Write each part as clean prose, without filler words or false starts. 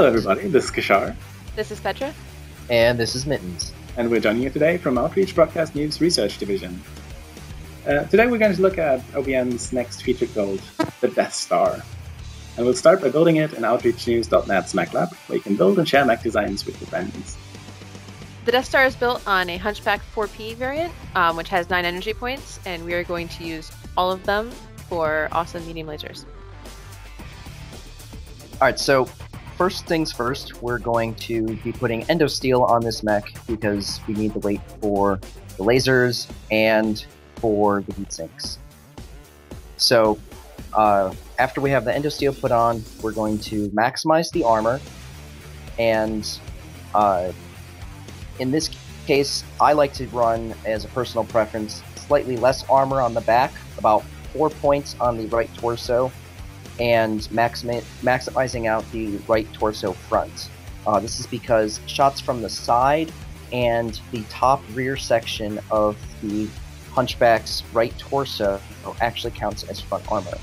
Hello everybody, this is Kishar. This is Petra. And this is Mittens. And we're joining you today from Outreach Broadcast News Research Division. Today we're going to look at OBN's next featured build, the Deathstar. And we'll start by building it in OutreachNews.net's Mech Lab, where you can build and share mech designs with your friends. The Deathstar is built on a Hunchback 4P variant, which has 9 energy points, and we are going to use all of them for awesome medium lasers. Alright, so first things first, we're going to be putting endosteel on this mech because we need the weight for the lasers and for the heat sinks. So after we have the endosteel put on, we're going to maximize the armor, and in this case, I like to run, as a personal preference, slightly less armor on the back, about 4 points on the right torso, and maximizing out the right torso front. This is because shots from the side and the top rear section of the Hunchback's right torso actually counts as front armor.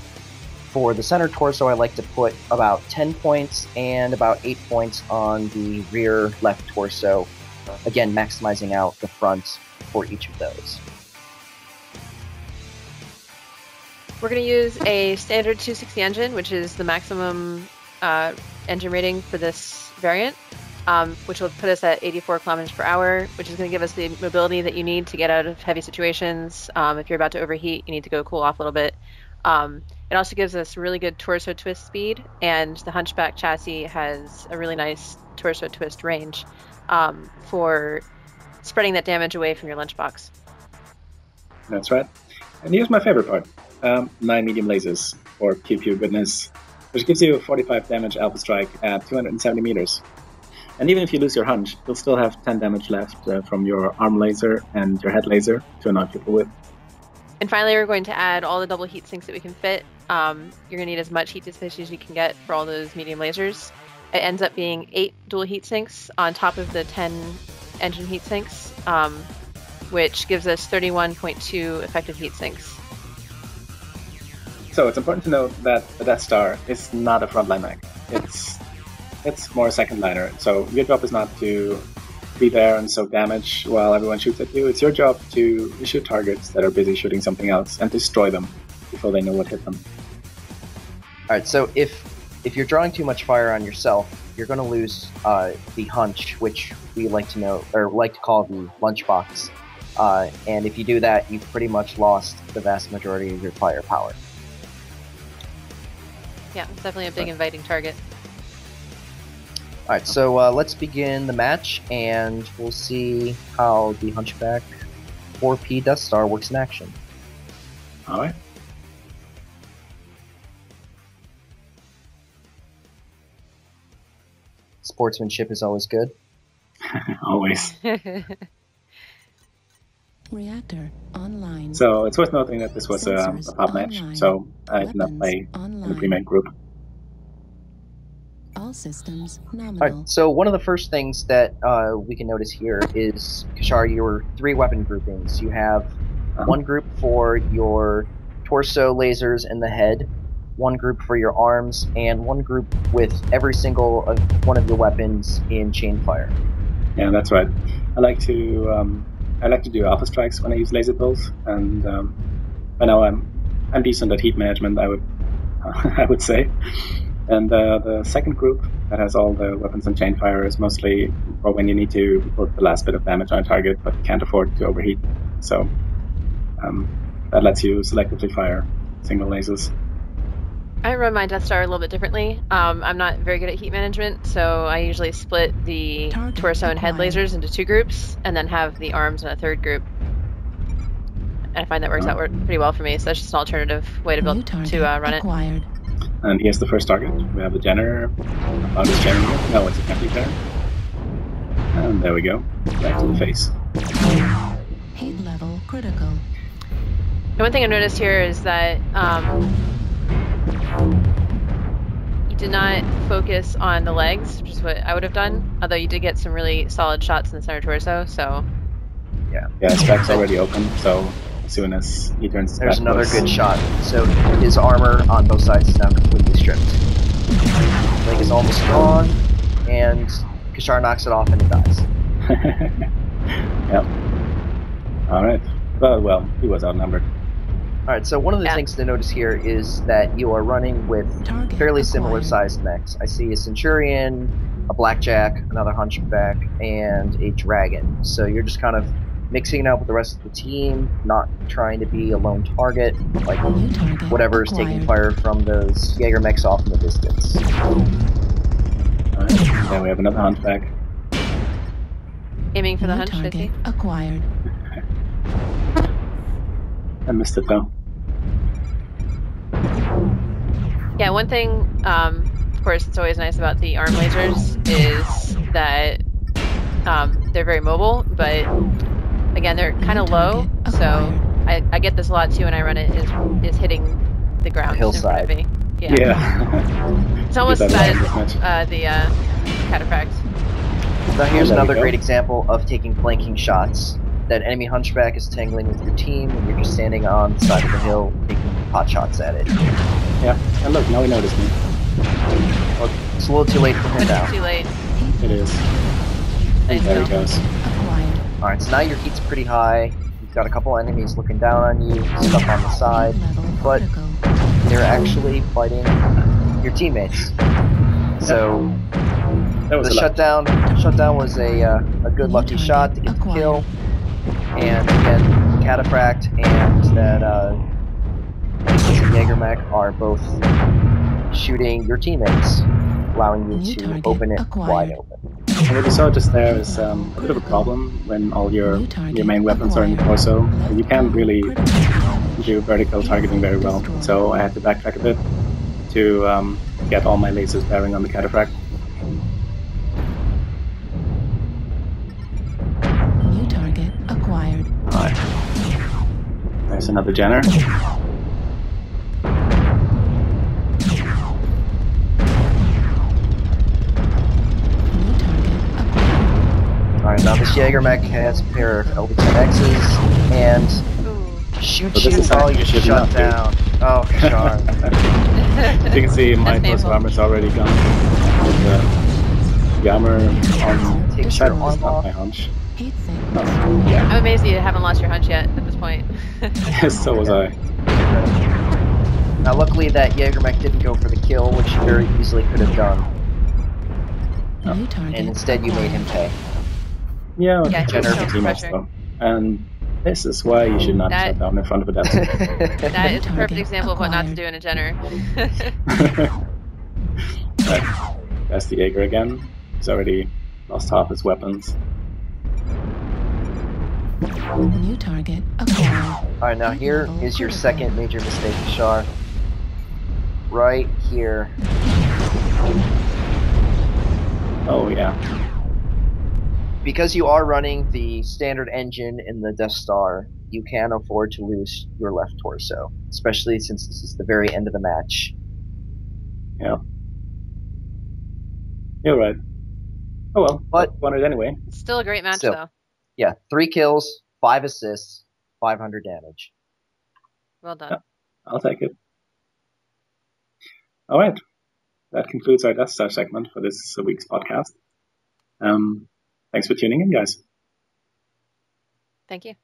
For the center torso, I like to put about 10 points and about 8 points on the rear left torso, again maximizing out the front for each of those. We're going to use a standard 260 engine, which is the maximum engine rating for this variant, which will put us at 84 kilometers per hour, which is going to give us the mobility that you need to get out of heavy situations. If you're about to overheat, you need to go cool off a little bit. It also gives us really good torso twist speed, and the Hunchback chassis has a really nice torso twist range for spreading that damage away from your lunchbox. That's right. And here's my favorite part. 9 medium lasers, or pew pew goodness, which gives you a 45 damage alpha strike at 270 meters. And even if you lose your hunch, you'll still have 10 damage left from your arm laser and your head laser to annoy people with. And finally, we're going to add all the double heat sinks that we can fit. You're going to need as much heat dissipation as you can get for all those medium lasers. It ends up being 8 dual heat sinks on top of the 10 engine heat sinks, which gives us 31.2 effective heat sinks. So it's important to note that the Deathstar is not a frontline mech. It's more a second liner. So your job is not to be there and soak damage while everyone shoots at you. It's your job to shoot targets that are busy shooting something else and destroy them before they know what hit them. Alright, so if you're drawing too much fire on yourself, you're going to lose the hunch, which we like to call the lunchbox. And if you do that, you've pretty much lost the vast majority of your firepower. Yeah, it's definitely a big inviting target. Alright, so let's begin the match, and we'll see how the Hunchback 4P Deathstar works in action. Alright. Sportsmanship is always good. Always. Reactor online. So it's worth noting that this was a pub match, so I did not play in the pre-made group. All systems nominal. Alright, so one of the first things that we can notice here is, Kishar, your 3 weapon groupings. You have one group for your torso lasers in the head, one group for your arms, and one group with every single one of your weapons in chain fire. Yeah, that's right. I like to do alpha strikes when I use laser pulls, and I know I'm decent at heat management, I would say. And the second group that has all the weapons and chain fire is mostly for when you need to put the last bit of damage on a target but can't afford to overheat. So that lets you selectively fire single lasers. I run my Deathstar a little bit differently. I'm not very good at heat management, so I usually split the torso and head lasers into 2 groups, and then have the arms in a 3rd group. And I find that works out pretty well for me, so that's just an alternative way to run it. And here's the first target. We have the Jenner. Found this Jenner here. No, it's a empty Jenner. And there we go. Right to the face. Heat level critical. The one thing I've noticed here is that you did not focus on the legs, which is what I would have done, although you did get some really solid shots in the center torso, so... Yeah, Spec's already open, so as soon as he turns his There's back another close. good shot. So his armor on both sides is now completely stripped. Leg is almost gone. and Kishar knocks it off and it dies. Yep. All right. Well, he was outnumbered. Alright, so one of the Yeah. things to notice here is that you are running with Target fairly similar acquired. sized mechs. I see a Centurion, a Blackjack, another Hunchback, and a Dragon. So you're just kind of mixing it up with the rest of the team, not trying to be a lone target, like New target whatever's taking acquired. fire from those Jaeger mechs off in the distance. All right. Then we have another Hunchback. Aiming for the New hunch, target 50. acquired. I missed it though. Yeah, one thing, of course, it's always nice about the arm lasers is that they're very mobile, but again, they're kind New of low. target So acquired. I get this a lot too when I run it is hitting the ground in front of me. Yeah. Yeah. It's almost Did as that bad a lot this as the cataphract. Now here's There we another go. great example of taking flanking shots. That enemy Hunchback is tangling with your team, and you're just standing on the side of the hill taking pot shots at it. Yeah. And look, now he noticed me. Well, it's a little too late for him But now. it's too late. It is. Nice There he kill. goes. Acquired. Alright, so now your heat's pretty high. You've got a couple enemies looking down on you, stuff on the side, Heat level but critical. they're actually fighting your teammates. So That was the a lot. shutdown was a good New lucky target shot to get the kill. acquired. And again, the Cataphract and that Jaeger mech are both shooting your teammates, allowing you New to target open it acquired. wide open. And what you saw just there is a bit of a problem when all your New target main weapons are in the acquired. torso. Left You can't arm really critical. do vertical targeting very well, Destroyed. so I had to backtrack a bit to get all my lasers bearing on the Cataphract. New target acquired. Alright. There's another Jenner. New target acquired. Alright, now this Jaeger mech has a pair of LB-10Xs, and Ooh. shoot So this you is while actually you should shut not be. down. Oh, Kishar. You can see my That's torso painful. armor's already gone. And, the armor on Takes this your side is arm not off. my hunch. Heat sink. Oh, yeah. I'm amazed you haven't lost your hunch yet at this point. So was I. Now luckily that Jaeger mech didn't go for the kill, which you very easily could have done, New target and instead you made him acquired. pay. Yeah, Yeah, Jenner so much teammates pressure. though. And this is why you should not That- shut down in front of a Deathstar. That New is a perfect target example of what not to acquired. do in a Jenner. Right. There's the Jaeger again. He's already lost half his weapons. New target acquired. Alright, now Heat here level is your critical. second major mistake, Kishar. Right here. Oh yeah. Because you are running the standard engine in the Deathstar, you can afford to lose your left torso, especially since this is the very end of the match. Yeah. You're right. Oh well, But won it anyway. Still a great match, Still. though. yeah, 3 kills, 5 assists, 500 damage. Well done. I'll take it. Alright. That concludes our Deathstar segment for this week's podcast. Thanks for tuning in, guys. Thank you.